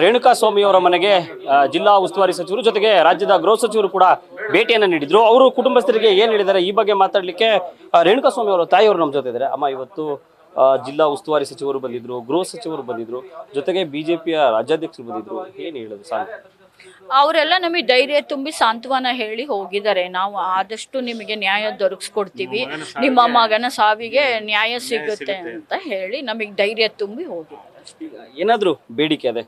ರೇಣುಕಾ ಸ್ವಾಮಿ ಅವರ ಮನೆಗೆ ಜಿಲ್ಲಾ ಉಸ್ತುವಾರಿ ಸಚಿವರು ಜೊತೆಗೆ ರಾಜ್ಯದ ಗೃಹ ಸಚಿವರು ಕೂಡ ಭೇಟಿಯನ್ನು ನೀಡಿದ್ರು. ಅವರು ಕುಟುಂಬಸ್ಥರಿಗೆ ಏನ್ ಹೇಳಿದ್ದಾರೆ ಈ ಬಗ್ಗೆ ಮಾತಾಡ್ಲಿಕ್ಕೆ ರೇಣುಕಾ ಸ್ವಾಮಿ ಅವರ ತಾಯಿಯವರು ನಮ್ಮ ಜೊತೆ ಇದ್ದಾರೆ. ಅಮ್ಮ, ಇವತ್ತು ಜಿಲ್ಲಾ ಉಸ್ತುವಾರಿ ಸಚಿವರು ಬಂದಿದ್ರು, ಗೃಹ ಸಚಿವರು ಬಂದಿದ್ರು, ಜೊತೆಗೆ ಬಿಜೆಪಿಯ ರಾಜ್ಯಾಧ್ಯಕ್ಷರು ಬಂದಿದ್ರು. ಏನ್ ಹೇಳೋದು ಸಾಂಗ್? ಅವರೆಲ್ಲ ನಮಗೆ ಧೈರ್ಯ ತುಂಬಿ ಸಾಂತ್ವನ ಹೇಳಿ ಹೋಗಿದ್ದಾರೆ. ನಾವು ಆದಷ್ಟು ನಿಮಗೆ ನ್ಯಾಯ ದೊರಕಿಸ್ಕೊಡ್ತೀವಿ, ನಿಮ್ಮ ಮಗನ ಸಾವಿಗೆ ನ್ಯಾಯ ಸಿಗುತ್ತೆ ಅಂತ ಹೇಳಿ ನಮಗೆ ಧೈರ್ಯ ತುಂಬಿ ಹೋಗಿದ್ದಾರೆ. ಏನಾದ್ರು ಬೇಡಿಕೆ ಅದೇ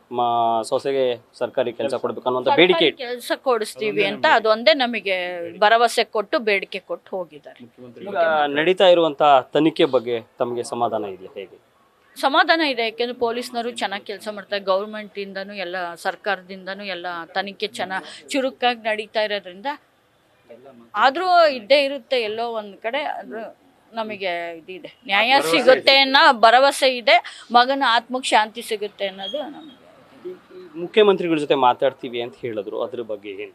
ಸೊಸೆಗೆ ಸರ್ಕಾರಿ ಕೆಲಸ ಕೊಡ್ಬೇಕು ಅನ್ನುವಂತ ಬೇಡಿಕೆ, ಕೆಲಸ ಕೊಡಿಸ್ತೀವಿ ಅಂತ ಅದೊಂದೇ ನಮಗೆ ಭರವಸೆ ಕೊಟ್ಟು ಬೇಡಿಕೆ ಕೊಟ್ಟು ಹೋಗಿದ್ದಾರೆ. ನಡೀತಾ ಇರುವಂತ ತನಿಖೆ ಬಗ್ಗೆ ತಮಗೆ ಸಮಾಧಾನ ಇದೆಯಾ? ಹೇಗೆ ಸಮಾಧಾನ ಇದೆ, ಯಾಕೆಂದ್ರೆ ಪೊಲೀಸ್ನವರು ಚೆನ್ನಾಗಿ ಕೆಲಸ ಮಾಡ್ತಾರೆ. ಗೌರ್ಮೆಂಟ್ ಇಂದನೂ ಎಲ್ಲ ಸರ್ಕಾರದಿಂದನೂ ಎಲ್ಲ ತನಿಖೆ ಚೆನ್ನಾಗಿ ಚುರುಕಾಗಿ ನಡೀತಾ ಇರೋದ್ರಿಂದ ಆದರೂ ಇದ್ದೇ ಇರುತ್ತೆ ಎಲ್ಲೋ ಒಂದು ಕಡೆ. ಅದು ನಮಗೆ ಇದಿದೆ, ನ್ಯಾಯ ಸಿಗುತ್ತೆ ಅನ್ನೋ ಭರವಸೆ ಇದೆ, ಮಗನ ಆತ್ಮಕ್ಕೆ ಶಾಂತಿ ಸಿಗುತ್ತೆ ಅನ್ನೋದು ನಮಗೆ. ಮುಖ್ಯಮಂತ್ರಿಗಳ ಜೊತೆ ಮಾತಾಡ್ತೀವಿ ಅಂತ ಹೇಳಿದ್ರು, ಅದ್ರ ಬಗ್ಗೆ ಏನು?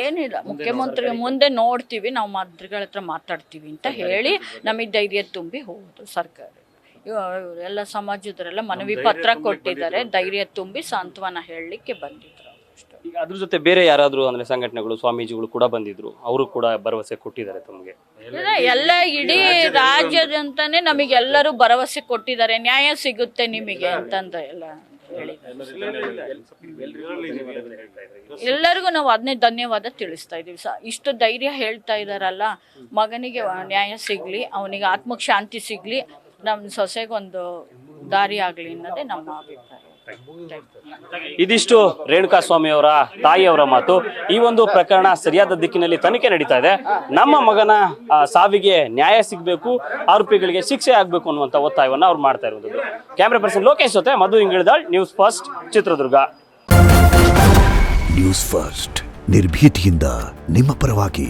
ಏನಿಲ್ಲ, ಮುಖ್ಯಮಂತ್ರಿ ಮುಂದೆ ನೋಡ್ತೀವಿ, ನಾವು ಮಂತ್ರಿಗಳ ಹತ್ರ ಮಾತಾಡ್ತೀವಿ ಅಂತ ಹೇಳಿ ನಮಗೆ ಧೈರ್ಯ ತುಂಬಿ ಹೋಗುದು. ಸರ್ಕಾರ ಎಲ್ಲ ಸಮಾಜದವರೆಲ್ಲ ಮನವಿ ಪತ್ರ ಕೊಟ್ಟಿದ್ದಾರೆ, ಧೈರ್ಯ ತುಂಬಿ ಸಾಂತ್ವನ ಹೇಳಲಿಕ್ಕೆ ಬಂದಿದ್ರು. ಈಗ ಅದ್ರ ಜೊತೆ ಬೇರೆ ಯಾರಾದ್ರೂ ಅಂದ್ರೆ ಸಂಘಟನೆಗಳು, ಸ್ವಾಮೀಜಿಗಳು ಕೂಡ ಬಂದಿದ್ರು, ಅವರು ಕೂಡ ಭರವಸೆ ಕೊಟ್ಟಿದ್ದಾರೆ ತಮಗೆ? ಎಲ್ಲ ಇಡೀ ರಾಜ್ಯದಂತಾನೆ ನಮಗೆಲ್ಲರೂ ಭರವಸೆ ಕೊಟ್ಟಿದ್ದಾರೆ, ನ್ಯಾಯ ಸಿಗುತ್ತೆ ನಿಮಗೆ ಅಂತಂದ ಎಲ್ಲ ಎಲ್ಲರಿಗೂ ನಾವು ಅದನ್ನೇ ಧನ್ಯವಾದ ತಿಳಿಸ್ತಾ ಇದೀವಿ. ಇಷ್ಟು ಧೈರ್ಯ ಹೇಳ್ತಾ ಇದಾರಲ್ಲ, ಮಗನಿಗೆ ನ್ಯಾಯ ಸಿಗ್ಲಿ, ಅವನಿಗೆ ಆತ್ಮಕ್ಕೆ ಶಾಂತಿ ಸಿಗ್ಲಿ, ನಮ್ಮ ಸೊಸೆಗೊಂದು ದಾರಿ ಆಗ್ಲಿ ಅನ್ನೋದೇ ನಮ್ಮ ಅಭಿಪ್ರಾಯ. ಇದಿಷ್ಟು ರೇಣುಕಾ ಸ್ವಾಮಿ ಅವರ ತಾಯಿಯವರ ಮಾತು. ಈ ಒಂದು ಪ್ರಕರಣ ಸರಿಯಾದ ದಿಕ್ಕಿನಲ್ಲಿ ತನಿಖೆ ನಡೀತಾ ಇದೆ. ನಮ್ಮ ಮಗನ ಸಾವಿಗೆ ನ್ಯಾಯ ಸಿಗಬೇಕು, ಆರೋಪಿಗಳಿಗೆ ಶಿಕ್ಷೆ ಆಗ್ಬೇಕು ಅನ್ನುವಂತ ಒತ್ತಾಯವನ್ನ ಅವ್ರು ಮಾಡ್ತಾ ಇರುವುದು. ಕ್ಯಾಮ್ರಾ ಪರ್ಸನ್ ಲೋಕೇಶ್ ಜೊತೆ Madhu Ingalidal, news first, Chitradurga. News first, ನಿರ್ಭೀತಿಯಿಂದ ನಿಮ್ಮ ಪರವಾಗಿ.